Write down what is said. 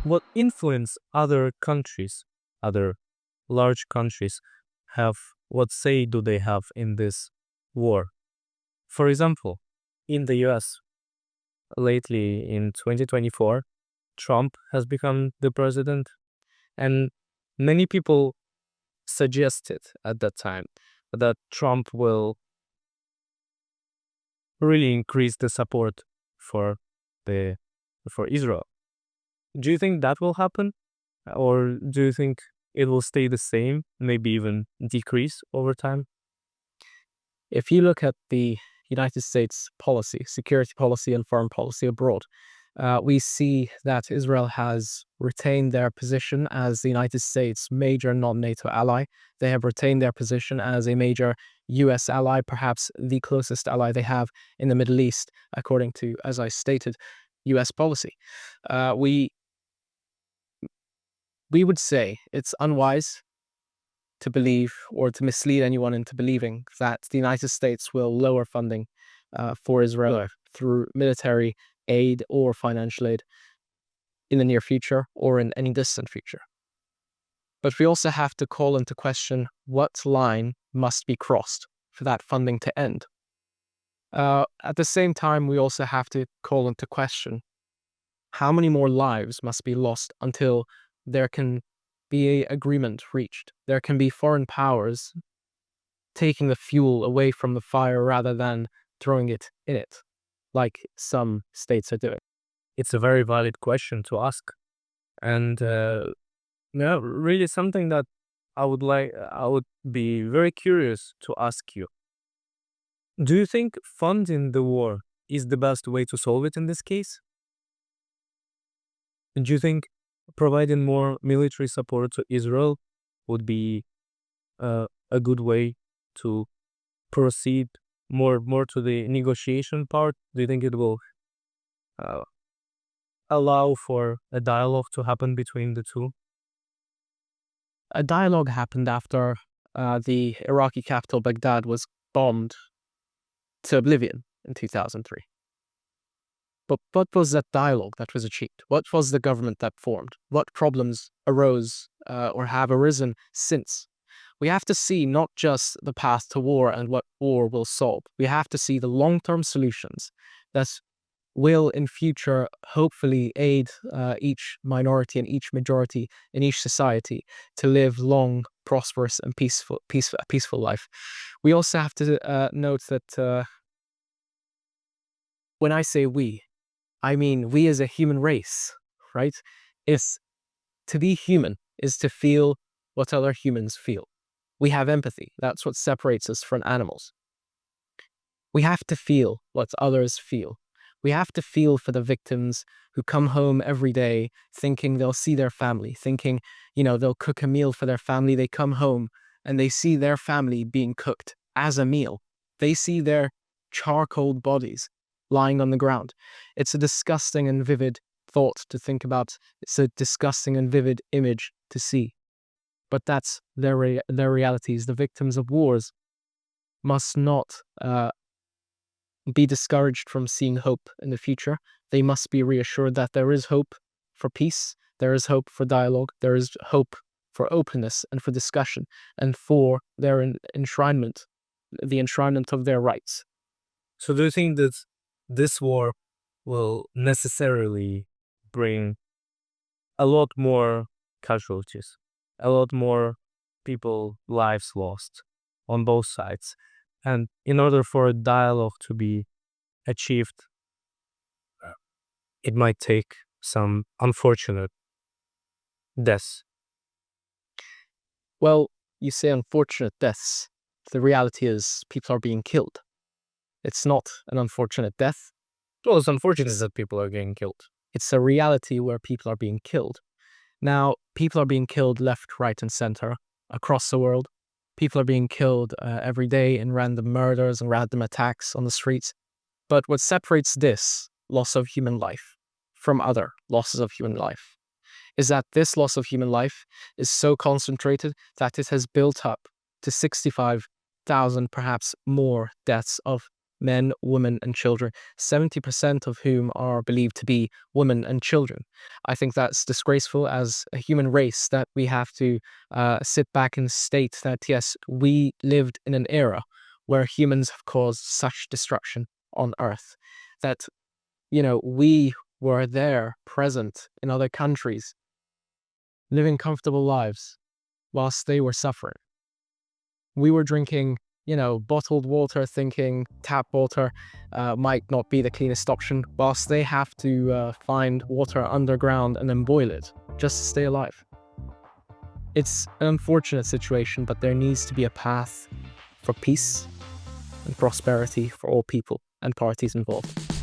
what influence other countries, other large countries have, what say do they have in this war? For example, in the US, lately in 2024, Trump has become the president, and many people suggested at that time that Trump will really increase the support for the for Israel. Do you think that will happen, or do you think it will stay the same, maybe even decrease over time? If you look at the United States policy, security policy, and foreign policy abroad, we see that Israel has retained their position as the United States' major non NATO ally. They have retained their position as a major US ally, perhaps the closest ally they have in the Middle East, according to, as I stated, US policy. We would say it's unwise to believe or to mislead anyone into believing that the United States will lower funding for Israel through military aid or financial aid in the near future or in any distant future. But we also have to call into question what line must be crossed for that funding to end. At the same time, we also have to call into question how many more lives must be lost until there can be an agreement reached. There can be foreign powers taking the fuel away from the fire rather than throwing it in it, like some states are doing. It's a very valid question to ask, and yeah, really something that I would be very curious to ask you. Do you think funding the war is the best way to solve it in this case? Do you think providing more military support to Israel would be a good way to proceed more to the negotiation part? Do you think it will uh, allow for a dialogue to happen between the two? A dialogue happened after the Iraqi capital, Baghdad, was bombed to oblivion in 2003. But what was that dialogue that was achieved? What was the government that formed? What problems arose or have arisen since? We have to see not just the path to war and what war will solve. We have to see the long-term solutions that will in future hopefully aid each minority and each majority in each society to live long, prosperous, and peaceful life. We also have to note that when I say we, I mean we as a human race, right? Is to be human is to feel what other humans feel. We have empathy. That's what separates us from animals. We have to feel what others feel. We have to feel for the victims who come home every day thinking they'll see their family, thinking, they'll cook a meal for their family. They come home and they see their family being cooked as a meal. They see their charcoaled bodies lying on the ground. It's a disgusting and vivid thought to think about. It's a disgusting and vivid image to see. But that's their realities. The victims of wars must not be discouraged from seeing hope in the future. They must be reassured that there is hope for peace, there is hope for dialogue, there is hope for openness and for discussion, and for their enshrinement, the enshrinement of their rights. So do you think that this war will necessarily bring a lot more casualties, a lot more people lives lost on both sides? And in order for a dialogue to be achieved, it might take some unfortunate deaths. Well, you say unfortunate deaths. The reality is people are being killed. It's not an unfortunate death. Well, it's unfortunate that people are getting killed. It's a reality where people are being killed. Now, people are being killed left, right, and center across the world. People are being killed every day in random murders and random attacks on the streets. But what separates this loss of human life from other losses of human life is that this loss of human life is so concentrated that it has built up to 65,000, perhaps more, deaths of men, women, and children, 70% of whom are believed to be women and children. I think that's disgraceful as a human race that we have to sit back and state that, yes, we lived in an era where humans have caused such destruction on Earth that, we were there present in other countries, living comfortable lives whilst they were suffering. We were drinking, bottled water, thinking tap water might not be the cleanest option, whilst they have to find water underground and then boil it just to stay alive. It's an unfortunate situation, but there needs to be a path for peace and prosperity for all people and parties involved.